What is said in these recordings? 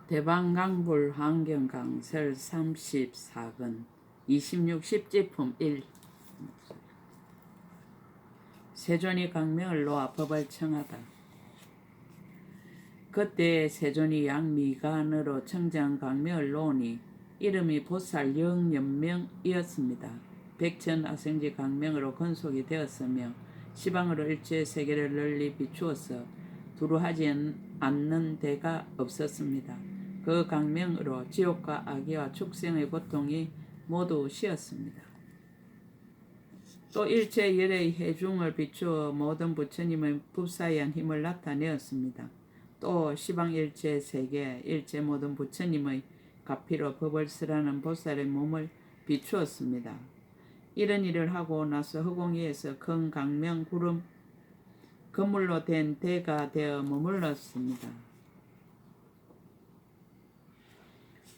대방강불 환경강설 34근 26 10지품 1. 세존이 강명을 놓아 법을 청하다. 그때 세존이 양미간으로 청정 강명을 놓으니 이름이 보살 영연명이었습니다. 백천아생지 강명으로 건속이 되었으며 시방으로 일체 세계를 널리 비추어서 두루하지 않는 데가 없었습니다. 그 강명으로 지옥과 악의와 축생의 고통이 모두 쉬었습니다. 또 일체 열의 해중을 비추어 모든 부처님의 법사위한 힘을 나타내었습니다. 또 시방 일체 세계 일체 모든 부처님의 가피로 법을 쓰라는 보살의 몸을 비추었습니다. 이런 일을 하고 나서 허공위에서 큰 강명 구름 그물로 된 대가 되어 머물렀습니다.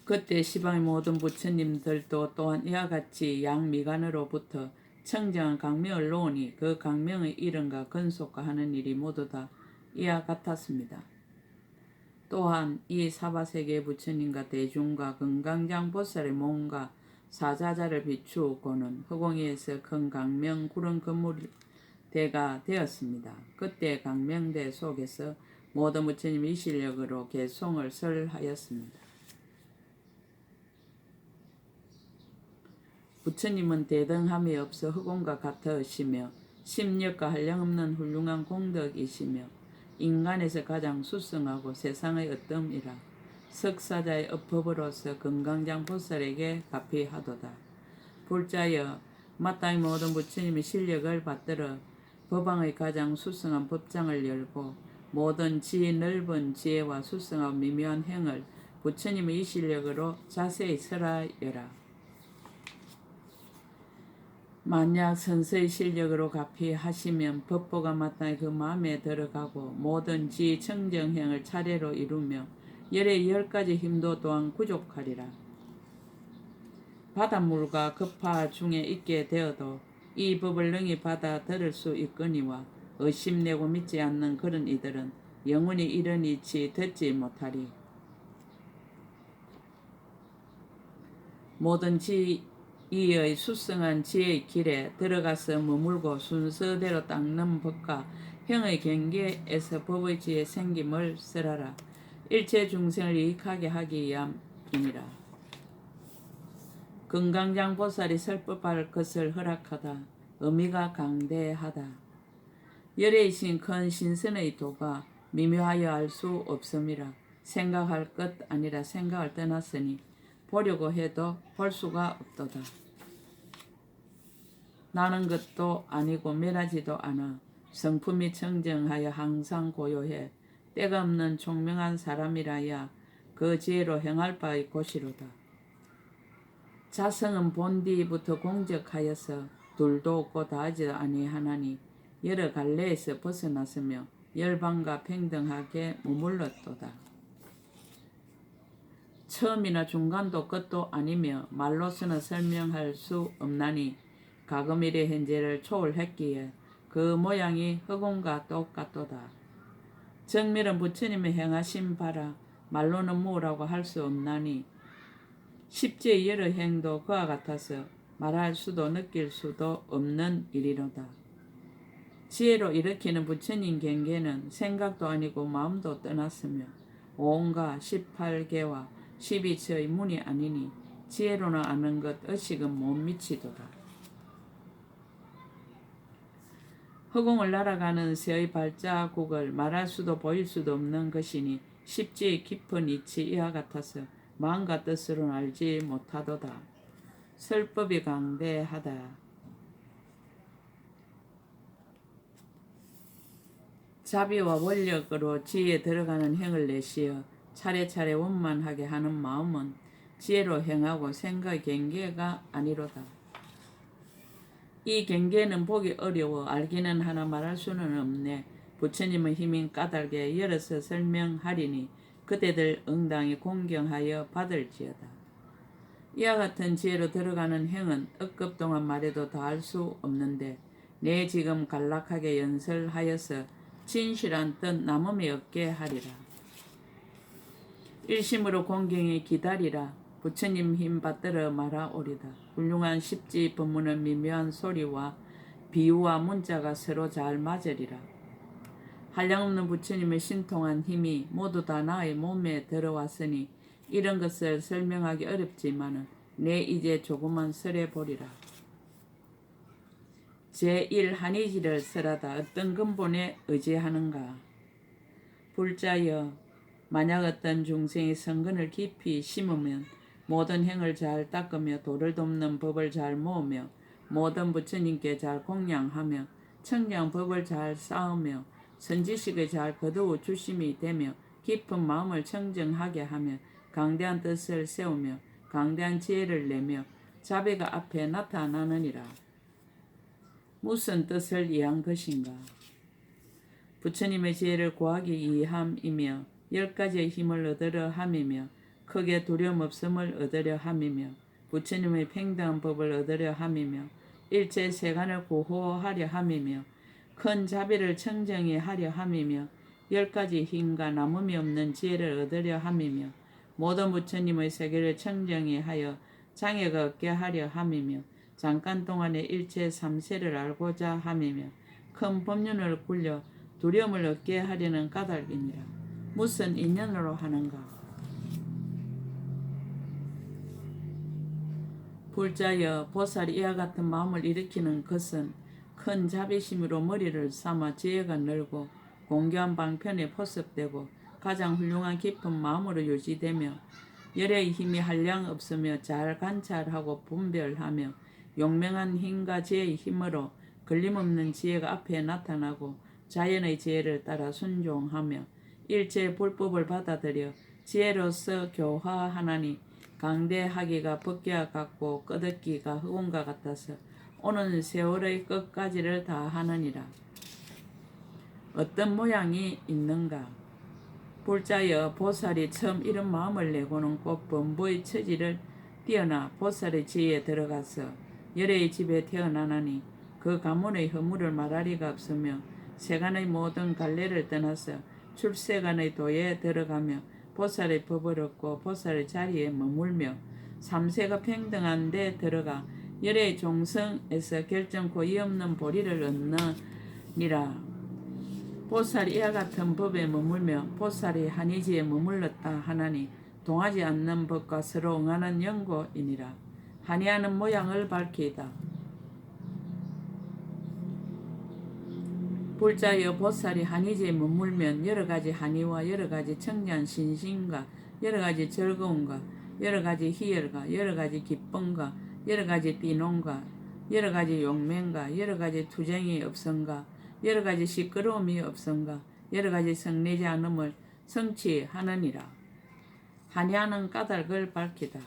그때 시방의 모든 부처님들도 또한 이와 같이 양미간으로부터 청정한 강명을 놓으니 그 강명의 이름과 건속과 하는 일이 모두 다 이와 같았습니다. 또한 이 사바세계 부처님과 대중과 금강장 보살의 몸과 사자자를 비추고는 허공위에서 큰 강명 구름 그물대가 되었습니다. 그때 강명대 속에서 모든 부처님이 이 실력으로 개송을 설하였습니다. 부처님은 대등함이 없어 흑원과 같으시며 심력과 한량없는 훌륭한 공덕이시며 인간에서 가장 수승하고 세상의 어뜸이라 석사자의 업법으로서 금강장 보살에게 가피하도다. 불자여 마땅히 모든 부처님의 실력을 받들어 법왕의 가장 수승한 법장을 열고 모든 지혜 넓은 지혜와 수승하고 미묘한 행을 부처님의 이 실력으로 자세히 설하여라. 만약 선서의 실력으로 가피하시면 법보가 마땅히 그 마음에 들어가고 모든 지혜 청정행을 차례로 이루며 열의 10가지 힘도 또한 구족하리라. 바닷물과 급파 중에 있게 되어도 이 법을 능히 받아 들을 수 있거니와 의심내고 믿지 않는 그런 이들은 영원히 이런 이치 듣지 못하리. 모든 이의 수승한 지혜의 길에 들어가서 머물고 순서대로 닦는 법과 형의 경계에서 법의 지혜 생김을 쓰라라. 일체 중생을 이익하게 하기 위함이니라. 금강장 보살이 설법할 것을 허락하다. 의미가 강대하다. 열애이신 큰 신선의 도가 미묘하여 알 수 없음이라. 생각할 것 아니라 생각을 떠났으니 보려고 해도 볼 수가 없도다. 나는 것도 아니고 멸하지도 않아 성품이 청정하여 항상 고요해 때가 없는 총명한 사람이라야 그 지혜로 행할 바의 곳이로다. 자성은 본디부터 공적하여서 둘도 없고 다하지도 아니하나니 여러 갈래에서 벗어났으며 열방과 평등하게 머물렀도다. 처음이나 중간도 끝도 아니며 말로서는 설명할 수 없나니 가금일의 현재를 초월했기에 그 모양이 허공과 똑같도다. 정밀은 부처님의 행하신 바라 말로는 무라고 할 수 없나니 십지의 여러 행도 그와 같아서 말할 수도 느낄 수도 없는 일이로다. 지혜로 일으키는 부처님 경계는 생각도 아니고 마음도 떠났으며 온갖 18개와 12처의 문이 아니니 지혜로는 아는 것 의식은 못 미치도다. 허공을 날아가는 새의 발자국을 말할 수도 보일 수도 없는 것이니 십지의 깊은 이치 이와 같아서 마음과 뜻으로는 알지 못하도다. 설법이 강대하다. 자비와 원력으로 지혜에 들어가는 행을 내시어 차례차례 원만하게 하는 마음은 지혜로 행하고 생각의 경계가 아니로다. 이 경계는 보기 어려워 알기는 하나 말할 수는 없네. 부처님의 힘인 까닭에 열어서 설명하리니 그대들 응당히 공경하여 받을지어다. 이와 같은 지혜로 들어가는 행은 억급 동안 말해도 다 할 수 없는데 내 지금 간략하게 연설하여서 진실한 뜻 남음이 없게 하리라. 일심으로 공경에 기다리라. 부처님 힘 받들어 말하오리다. 훌륭한 십지 법문은 미묘한 소리와 비유와 문자가 서로 잘 맞으리라. 한량없는 부처님의 신통한 힘이 모두 다 나의 몸에 들어왔으니 이런 것을 설명하기 어렵지만은 내 이제 조금만 설해 보리라. 제1 한의지를 설하다. 어떤 근본에 의지하는가? 불자여, 만약 어떤 중생이 성근을 깊이 심으면 모든 행을 잘 닦으며 도를 돕는 법을 잘 모으며 모든 부처님께 잘 공양하며 청량 법을 잘 쌓으며 선지식을 잘 거두어 주심이 되며 깊은 마음을 청정하게 하며 강대한 뜻을 세우며 강대한 지혜를 내며 자비가 앞에 나타나느니라. 무슨 뜻을 이해한 것인가? 부처님의 지혜를 구하기 위함이며 10가지의 힘을 얻으려 함이며 크게 두려움 없음을 얻으려 함이며 부처님의 평등한 법을 얻으려 함이며 일체 세간을 구호하려 함이며 큰 자비를 청정히 하려 함이며 10가지 힘과 남음이 없는 지혜를 얻으려 함이며 모든 부처님의 세계를 청정히 하여 장애가 없게 하려 함이며 잠깐 동안의 일체 삼세를 알고자 함이며 큰 법륜을 굴려 두려움을 얻게 하려는 까닭이니라. 무슨 인연으로 하는가? 불자여, 보살이 이와 같은 마음을 일으키는 것은 큰 자비심으로 머리를 삼아 지혜가 늘고 공교한 방편에 포섭되고 가장 훌륭한 깊은 마음으로 유지되며 열의 힘이 한량 없으며 잘 관찰하고 분별하며 용맹한 힘과 지혜의 힘으로 걸림없는 지혜가 앞에 나타나고 자연의 지혜를 따라 순종하며 일체 불법을 받아들여 지혜로서 교화하나니 강대하기가 법계와 같고 끄덕기가 흑온과 같아서 오는 세월의 끝까지를 다 하느니라. 어떤 모양이 있는가? 불자여, 보살이 처음 이런 마음을 내고는 곧 범부의 처지를 뛰어나 보살의 지혜에 들어가서 열의 집에 태어나나니 그 가문의 허물을 말할 리가 없으며 세간의 모든 갈래를 떠나서 출세간의 도에 들어가며 보살의 법을 얻고 보살의 자리에 머물며 삼세가 평등한 데 들어가 열의 종성에서 결정코 이없는 보리를 얻느니라. 보살이 이와 같은 법에 머물며 보살이 한의지에 머물렀다 하나니 동하지 않는 법과 서로 응하는 연고이니라. 한의하는 모양을 밝히다. 불자여, 보살이 한의지에 머물면 여러가지 한의와 여러가지 청량 신심과 여러가지 즐거움과 여러가지 희열과 여러가지 기쁨과 여러가지 띠놈과 여러가지 용맹과 여러가지 투쟁이 없음과 여러가지 시끄러움이 없음과 여러가지 성내지 않음을 성취하느니라. 한의하는 까닭을 밝히다.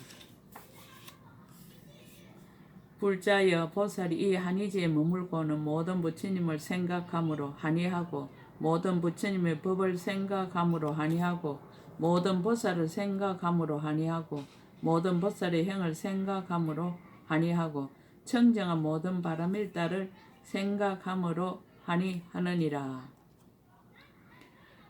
불자여, 보살이 이 한의지에 머물고는 모든 부처님을 생각함으로 한의하고 모든 부처님의 법을 생각함으로 한의하고 모든 보살을 생각함으로 한의하고 모든 보살의 행을 생각함으로 한의하고 청정한 모든 바람일다를 생각함으로 한의하느니라.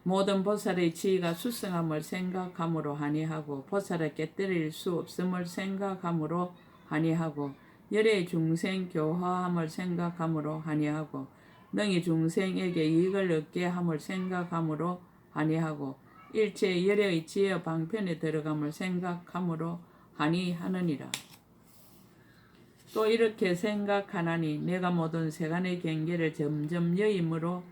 모든 보살의 지위가 수승함을 생각함으로 한의하고 보살을 깨뜨릴 수 없음을 생각함으로 한의하고 열의 중생 교화함을 생각함으로 한의하고 능히 중생에게 이익을 얻게 함을 생각함으로 한의하고 일체 열의 지혜 방편에 들어감을 생각함으로 한의하느니라. 또 이렇게 생각하나니 내가 모든 세간의 경계를 점점 여임으로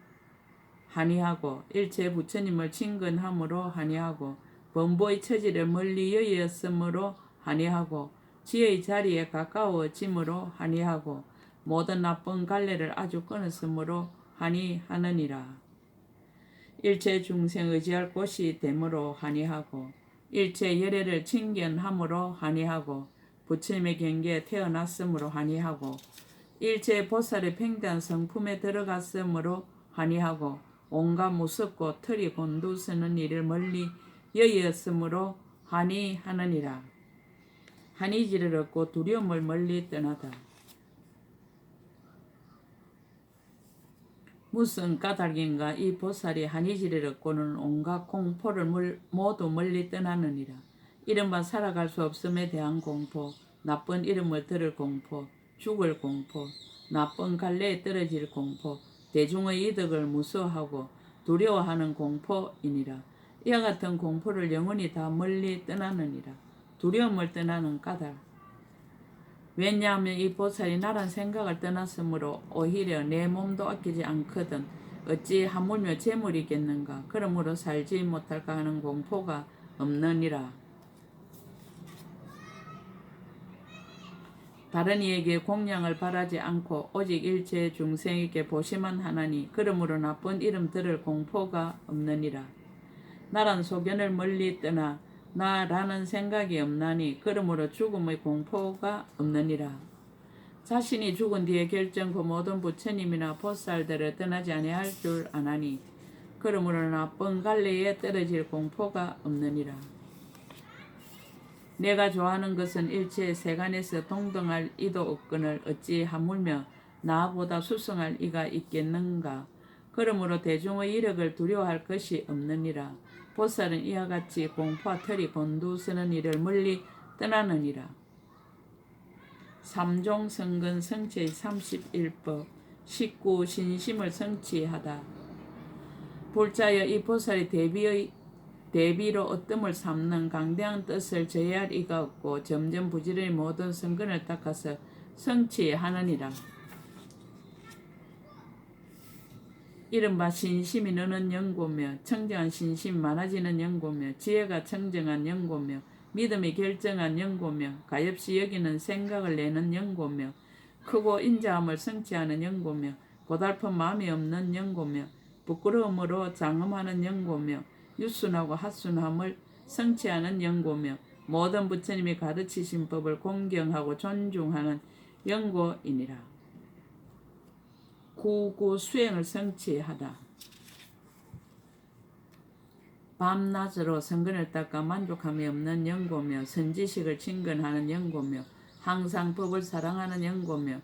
한의하고 일체 부처님을 친근함으로 한의하고 범보의 처지를 멀리 여의었으므로 한의하고 지혜의 자리에 가까워짐으로 한의하고 모든 나쁜 갈래를 아주 끊었으므로 한의하느니라. 일체 중생 의지할 곳이 되므로 한의하고 일체 열애를 친견함으로 한의하고 부처님의 경계에 태어났으므로 한의하고 일체 보살의 평대한 성품에 들어갔으므로 한의하고 온갖 무섭고 털이 곤두서는 일을 멀리 여의었으므로 한의하느니라. 한의지를 얻고 두려움을 멀리 떠나다. 무슨 까닭인가 이 보살이 한이지를 얻고는 온갖 공포를 모두 멀리 떠나느니라. 이른바 살아갈 수 없음에 대한 공포, 나쁜 이름을 들을 공포, 죽을 공포, 나쁜 갈래에 떨어질 공포, 대중의 이득을 무서워하고 두려워하는 공포이니라. 이와 같은 공포를 영원히 다 멀리 떠나느니라. 두려움을 떠나는 까닭. 왜냐하면 이 보살이 나란 생각을 떠났으므로 오히려 내 몸도 아끼지 않거든 어찌 하물며 재물이겠는가. 그러므로 살지 못할까 하는 공포가 없느니라. 다른 이에게 공양을 바라지 않고 오직 일체 중생에게 보시만 하나니 그러므로 나쁜 이름 들을 공포가 없느니라. 나란 소견을 멀리 떠나 나라는 생각이 없나니 그러므로 죽음의 공포가 없느니라. 자신이 죽은 뒤에 결정 그 모든 부처님이나 보살들을 떠나지 아니할 줄 아나니 그러므로 나쁜 갈래에 떨어질 공포가 없느니라. 내가 좋아하는 것은 일체 세간에서 동등할 이도 없거늘 어찌 하물며 나보다 수승할 이가 있겠는가. 그러므로 대중의 이력을 두려워할 것이 없느니라. 보살은 이와 같이 공포와 털이 곤두서는 일을 멀리 떠나느니라. 삼종성근 성취의 31법 19. 신심을 성취하다. 볼자여 이 보살이 대비로 어뜸을 삼는 강대한 뜻을 제어할 이가 없고 점점 부지런히 모든 성근을 닦아서 성취하느니라. 이른바 신심이 느는 연고며 청정한 신심이 많아지는 연고며 지혜가 청정한 연고며 믿음이 결정한 연고며 가엾이 여기는 생각을 내는 연고며 크고 인자함을 성취하는 연고며 고달픈 마음이 없는 연고며 부끄러움으로 장엄하는 연고며 유순하고 핫순함을 성취하는 연고며 모든 부처님이 가르치신 법을 공경하고 존중하는 연고이니라. 구구 수행을 성취하다. 밤낮으로 성근을 닦아 만족함이 없는 연고며 선지식을 친근하는 연고며 항상 법을 사랑하는 연고며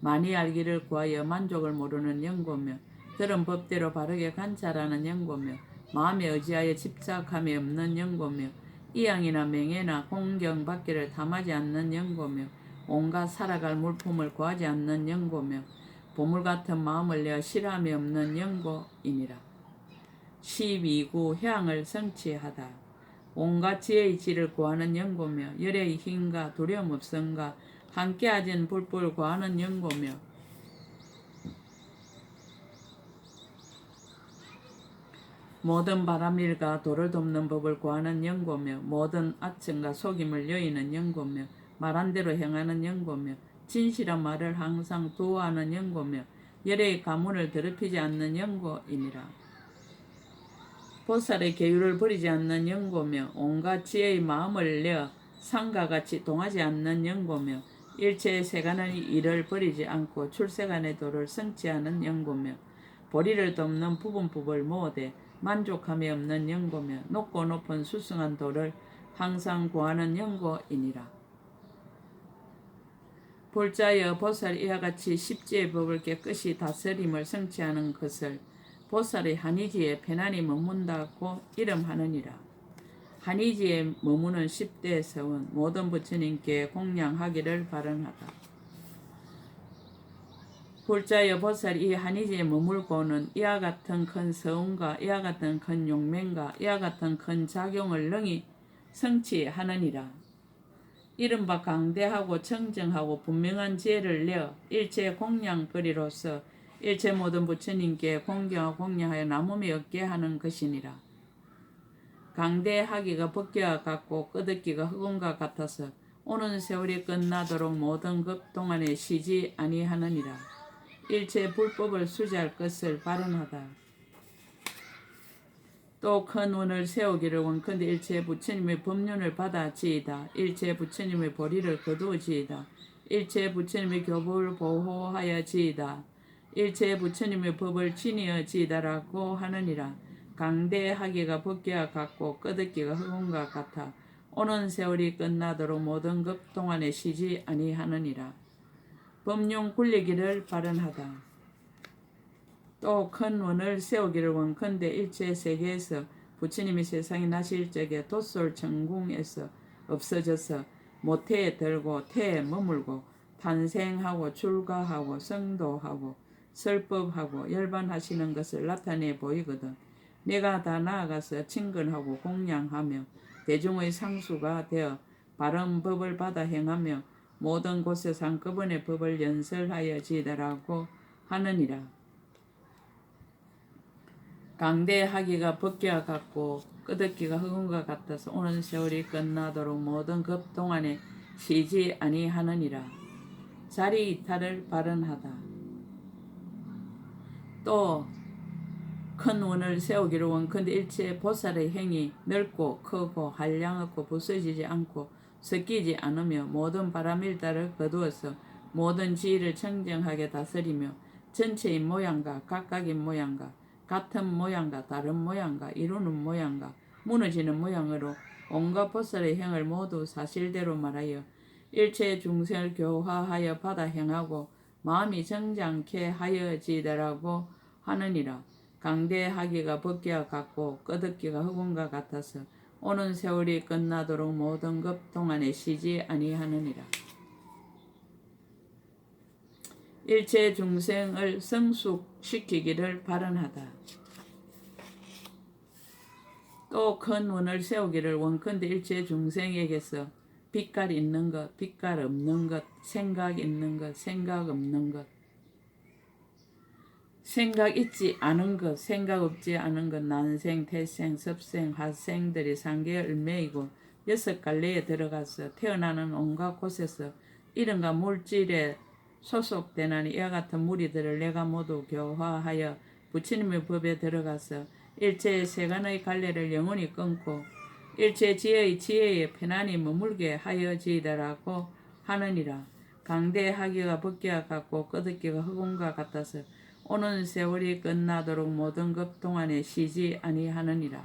많이 알기를 구하여 만족을 모르는 연고며 들은 법대로 바르게 관찰하는 연고며 마음에 의지하여 집착함이 없는 연고며 이양이나 명예나 공경받기를 탐하지 않는 연고며 온갖 살아갈 물품을 구하지 않는 연고며 보물 같은 마음을 내어 실함이 없는 연고이니라. 12구 향을 성취하다. 온갖 지혜의 질을 구하는 연고며 열의 힘과 두려움 없음과 함께하진 불불 구하는 연고며 모든 바람일과 도를 돕는 법을 구하는 연고며 모든 악청과 속임을 여의는 연고며 말한 대로 행하는 연고며 진실한 말을 항상 도하는 연고며 열의 가문을 더럽히지 않는 연고이니라. 보살의 계율을 버리지 않는 연고며 온갖 지혜의 마음을 내어 상과 같이 동하지 않는 연고며 일체의 세간의 일을 버리지 않고 출세간의 도를 성취하는 연고며 보리를 돕는 부분법을 모으되 만족함이 없는 연고며 높고 높은 수승한 도를 항상 구하는 연고이니라. 볼자여 보살 이와 같이 십지의 법을 깨끗이 다스림을 성취하는 것을 보살의 한이지에 편안히 머문다고 이름하느니라. 한이지에 머무는 10대 서원 모든 부처님께 공양하기를 바란하다. 볼자여 보살이 이 한이지에 머물고는 이와 같은 큰 서원과 이와 같은 큰 용맹과 이와 같은 큰 작용을 능히 성취하느니라. 이른바 강대하고 청정하고 분명한 지혜를 내어 일체 공양거리로서 일체 모든 부처님께 공경하고 공양하여 남음이 없게 하는 것이니라. 강대하기가 법계와 같고 끄덕기가 흑원과 같아서 오는 세월이 끝나도록 모든 급 동안에 쉬지 아니하느니라. 일체 불법을 수지할 것을 바란하다. 또 큰 운을 세우기를 원컨대 일체 부처님의 법륜을 받아지이다. 일체 부처님의 보리를 거두어지이다. 일체 부처님의 교법을 보호하여지이다. 일체 부처님의 법을 지니어지이다라고 하느니라. 강대하기가 법계와 같고 끄덕기가 흑원과 같아 오는 세월이 끝나도록 모든 급 동안에 쉬지 아니하느니라. 법륜 굴리기를 바란하다. 또 큰 원을 세우기를 원컨대 일체 세계에서 부처님이 세상에 나실 적에 돛솔 천궁에서 없어져서 모태에 들고 태에 머물고 탄생하고 출가하고 성도하고 설법하고 열반하시는 것을 나타내 보이거든. 내가 다 나아가서 친근하고 공양하며 대중의 상수가 되어 바른 법을 받아 행하며 모든 곳에서 한꺼번에 법을 연설하여 지더라고 하느니라. 강대하기가 벗기와 같고 끄덕기가 흑운과 같아서 오는 세월이 끝나도록 모든 급 동안에 쉬지 아니하느니라. 자리 이탈을 발언하다. 또 큰 원을 세우기를 원컨대 일체 보살의 행이 넓고 크고 한량없고 부서지지 않고 섞이지 않으며 모든 바람일다를 거두어서 모든 지위를 청정하게 다스리며 전체의 모양과 각각의 모양과 같은 모양과 다른 모양과 이루는 모양과 무너지는 모양으로 온갖 보살의 행을 모두 사실대로 말하여 일체 중생을 교화하여 받아 행하고 마음이 정장케 하여지더라고 하느니라. 강대하기가 벗기와 같고 끄덕기가 흑운과 같아서 오는 세월이 끝나도록 모든 급 동안에 쉬지 아니하느니라. 일체 중생을 성숙시키기를 바란하다. 또 큰 원을 세우기를 원컨대 일체 중생에게서 빛깔 있는 것, 빛깔 없는 것, 생각 있는 것, 생각 없는 것, 생각 있지 않은 것, 생각 없지 않은 것, 난생, 태생, 섭생, 화생들이 상계의 을매이고 여섯 갈래에 들어가서 태어나는 온갖 곳에서 이름과 물질에 소속되나니 이와 같은 무리들을 내가 모두 교화하여 부처님의 법에 들어가서 일체의 세간의 갈래를 영원히 끊고 일체 지혜의 지혜에 편안히 머물게 하여지더라고 하느니라. 강대하기가 벗기와 같고 끄덕기가 흑운과 같아서 오는 세월이 끝나도록 모든 것 동안에 쉬지 아니하느니라.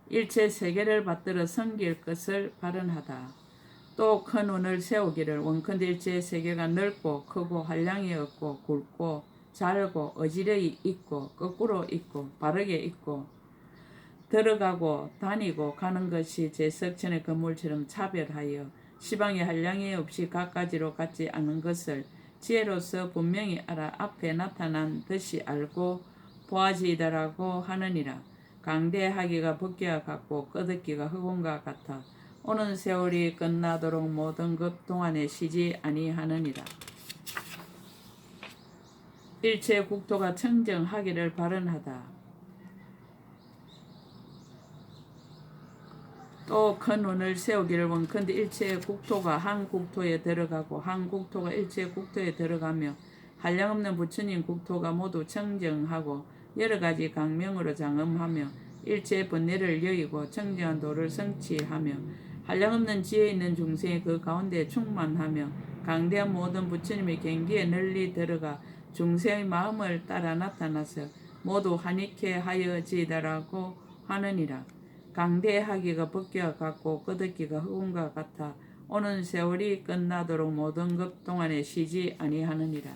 일체 세계를 받들어 섬길 것을 발언하다. 또 큰 원을 세우기를 원컨대 일체 세계가 넓고 크고 한량이 없고 굵고 잘고 어지러이 있고 거꾸로 있고 바르게 있고 들어가고 다니고 가는 것이 제석천의 건물처럼 차별하여 시방에 한량이 없이 갖가지로 같지 않은 것을 지혜로서 분명히 알아 앞에 나타난 듯이 알고 보아지더라고 하느니라. 강대하기가 벗기와 같고 끄덕기가 흑운과 같아 오는 세월이 끝나도록 모든 것 동안에 쉬지 아니하느니라. 일체 국토가 청정하기를 바란하다. 또 큰 원을 세우기를 원컨대 일체 국토가 한 국토에 들어가고 한 국토가 일체 국토에 들어가며 한량없는 부처님 국토가 모두 청정하고 여러 가지 강명으로 장엄하며 일체 번뇌를 여의고 청정한 도를 성취하며 한량없는 지혜 있는 중생이 그 가운데 충만하며 강대한 모든 부처님의 경기에 널리 들어가 중생의 마음을 따라 나타나서 모두 한익해 하여지더라고 하느니라. 강대하기가 벗기와 같고 끄덕기가 흑운과 같아 오는 세월이 끝나도록 모든 것 동안에 쉬지 아니하느니라.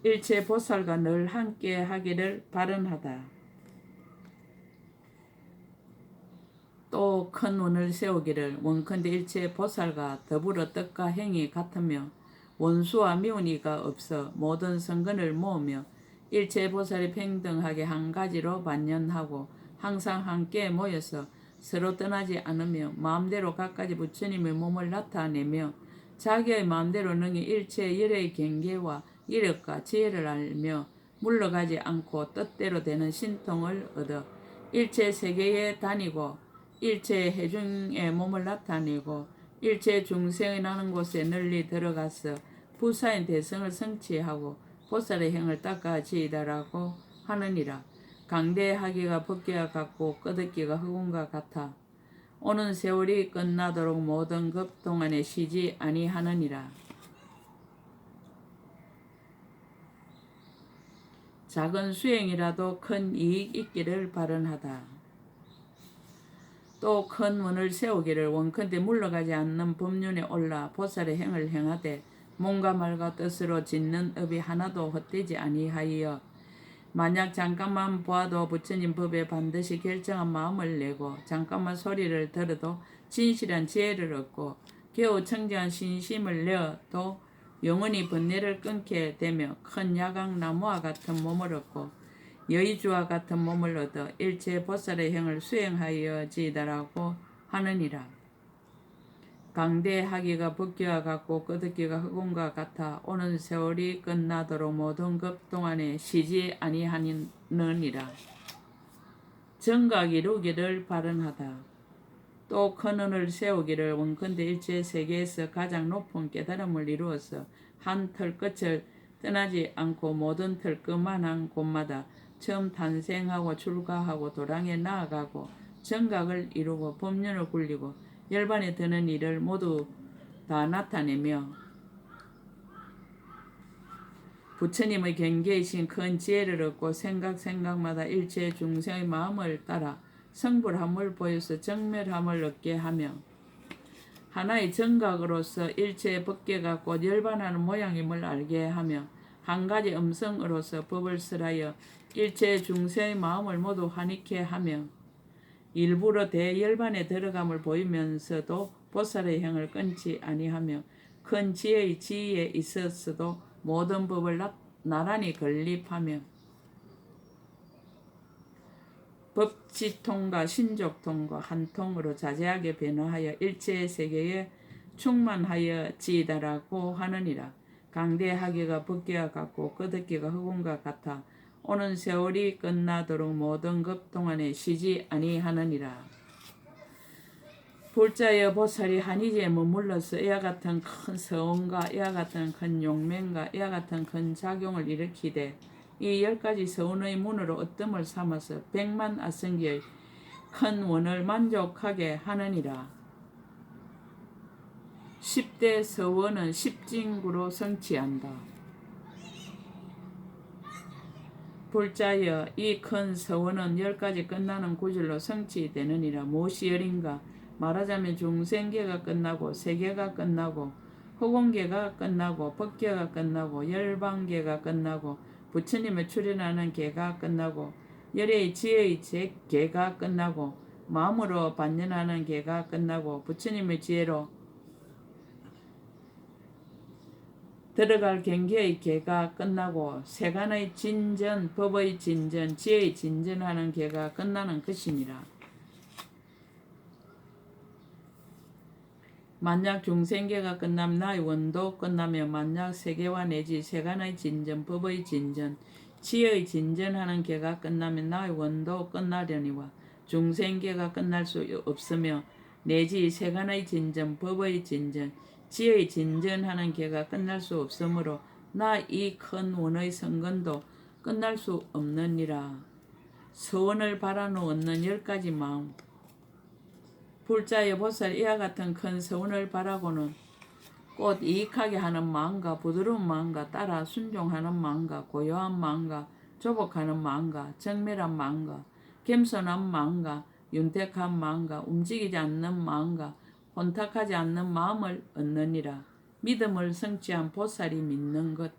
일체 보살과 늘 함께 하기를 바란하다. 또 큰 원을 세우기를 원컨대 일체 보살과 더불어 뜻과 행이 같으며 원수와 미운이가 없어 모든 성근을 모으며 일체 보살이 평등하게 한 가지로 반연하고 항상 함께 모여서 서로 떠나지 않으며 마음대로 각가지 부처님의 몸을 나타내며 자기의 마음대로 능히 일체 열의 경계와 이력과 지혜를 알며 물러가지 않고 뜻대로 되는 신통을 얻어 일체 세계에 다니고 일체 해중의 몸을 나타내고 일체 중생이 나는 곳에 널리 들어가서 부사인 대성을 성취하고 보살의 행을 닦아지이다라고 하느니라. 강대하기가 벗기와 같고 끄덕기가 흑운과 같아 오는 세월이 끝나도록 모든 것 동안에 쉬지 아니하느니라. 작은 수행이라도 큰 이익 있기를 바란하다. 또 큰 원을 세우기를 원컨대 물러가지 않는 법륜에 올라 보살의 행을 행하되 몸과 말과 뜻으로 짓는 업이 하나도 헛되지 아니하여 만약 잠깐만 보아도 부처님 법에 반드시 결정한 마음을 내고 잠깐만 소리를 들어도 진실한 지혜를 얻고 겨우 청정한 신심을 내어도 영원히 번뇌를 끊게 되며 큰 야광 나무와 같은 몸을 얻고 여의주와 같은 몸을 얻어 일체 보살의 행을 수행하여지다라고 하느니라. 강대하기가 법기와 같고 끄덕기가 흑온과 같아 오는 세월이 끝나도록 모든 급 동안에 쉬지 아니하느니라. 정각 이루기를 바른하다. 또 큰 은을 세우기를 원컨대 일체 세계에서 가장 높은 깨달음을 이루어서 한 털끝을 떠나지 않고 모든 털끝만한 곳마다 처음 탄생하고 출가하고 도량에 나아가고 정각을 이루고 법륜을 굴리고 열반에 드는 일을 모두 다 나타내며 부처님의 경계이신 큰 지혜를 얻고 생각마다 일체 중생의 마음을 따라 성불함을 보여서 정멸함을 얻게 하며 하나의 정각으로서 일체의 법계가 곧 열반하는 모양임을 알게 하며 한 가지 음성으로서 법을 설하여 일체 중생의 마음을 모두 환희케 하며 일부러 대열반에 들어감을 보이면서도 보살의 행을 끊지 아니하며 큰 지혜의 지위에 있었어도 모든 법을 나란히 건립하며 법지통과 신족통과 한통으로 자세하게 변화하여 일체의 세계에 충만하여지이다라고 하느니라. 강대하기가 법기와 같고 끄덕기가 흑온과 같아 오는 세월이 끝나도록 모든 급 동안에 쉬지 아니하느니라. 불자여 보살이 한의지에 머물러서 이와 같은 큰 서원과 이와 같은 큰 용맹과 이와 같은 큰 작용을 일으키되 이 10가지 서원의 문으로 어뜸을 삼아서 100만 아성기의 큰 원을 만족하게 하느니라. 10대 서원은 10징구로 성취한다. 불자여 이 큰 서원은 10가지 끝나는 구절로 성취되느니라. 무엇이 열인가? 말하자면 중생계가 끝나고 세계가 끝나고 허공계가 끝나고 법계가 끝나고 열반계가 끝나고 부처님의 출현하는 계가 끝나고 열의 지혜의 계가 끝나고 마음으로 반연하는 계가 끝나고 부처님의 지혜로 들어갈 경계의 계가 끝나고 세간의 진전, 법의 진전, 지혜의 진전하는 계가 끝나는 것이니라. 만약 중생계가 끝나면 나의 원도 끝나며 만약 세계와 내지 세간의 진전, 법의 진전, 지혜의 진전하는 계가 끝나면 나의 원도 끝나려니와 중생계가 끝날 수 없으며 내지 세간의 진전, 법의 진전, 지혜의 진전하는 계가 끝날 수 없으므로 나 이 큰 원의 성근도 끝날 수 없느니라. 서원을 바라놓는 10가지 마음. 불자의 보살 이와 같은 큰 서원을 바라고는 곧 이익하게 하는 마음과 부드러운 마음과 따라 순종하는 마음과 고요한 마음과 조복하는 마음과 정밀한 마음과 겸손한 마음과 윤택한 마음과 움직이지 않는 마음과 혼탁하지 않는 마음을 얻느니라. 믿음을 성취한 보살이 믿는 것.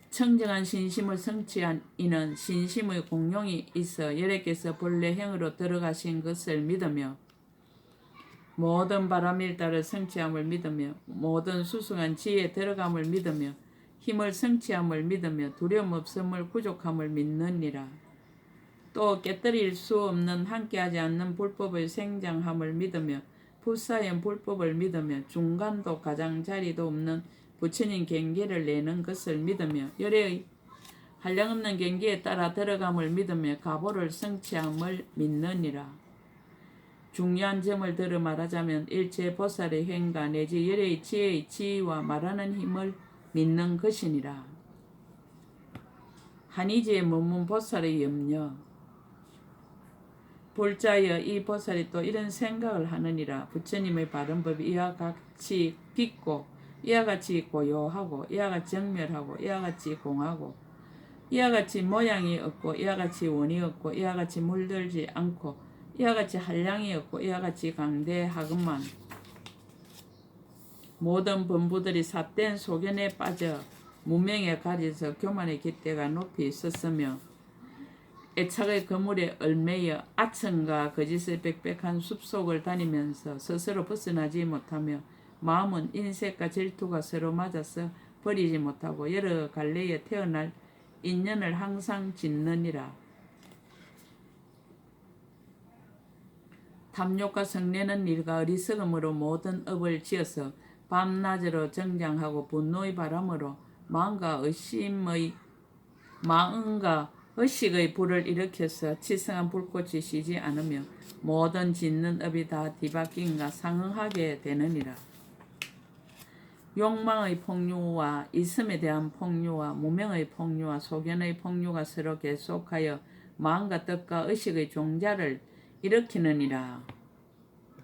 청정한 신심을 성취한 이는 신심의 공용이 있어 여래께서 본래 행으로 들어가신 것을 믿으며 모든 바람일다를 성취함을 믿으며 모든 수승한 지혜에 들어감을 믿으며 힘을 성취함을 믿으며 두려움 없음을 구족함을 믿느니라. 또 깨뜨릴 수 없는 함께하지 않는 불법의 생장함을 믿으며 불사연 불법을 믿으며 중간도 가장자리도 없는 부처님 경계를 내는 것을 믿으며 열애의 한량없는 경계에 따라 들어감을 믿으며 가보를 성취함을 믿느니라. 중요한 점을 들어 말하자면 일체 보살의 행가 내지 열애의 지혜의 지위와 말하는 힘을 믿는 것이니라. 한의지에 머문 보살의 염려. 불자여 이 보살이 또 이런 생각을 하느니라. 부처님의 바른 법이 이와 같이 깊고 이와 같이 고요하고 이와 같이 정멸하고 이와 같이 공하고 이와 같이 모양이 없고 이와 같이 원이 없고 이와 같이 물들지 않고 이와 같이 한량이 없고 이와 같이 강대하건만 모든 범부들이 삿된 소견에 빠져 문명에 가려져 교만의 깃대가 높이 있었으며 애착의 그물에 얽매여 아첨과 거짓의 빽빽한 숲속을 다니면서 스스로 벗어나지 못하며 마음은 인색과 질투가 서로 맞아서 버리지 못하고 여러 갈래에 태어날 인연을 항상 짓느니라. 탐욕과 성내는 일과 어리석음으로 모든 업을 지어서 밤낮으로 정장하고 분노의 바람으로 마음과 의식의 불을 일으켜서 치성한 불꽃이 쉬지 않으며 모든 짓는 업이 다 뒤바뀐가 상응하게 되느니라. 욕망의 폭류와 있음에 대한 폭류와 무명의 폭류와 소견의 폭류가 서로 계속하여 마음과 뜻과 의식의 종자를 일으키느니라.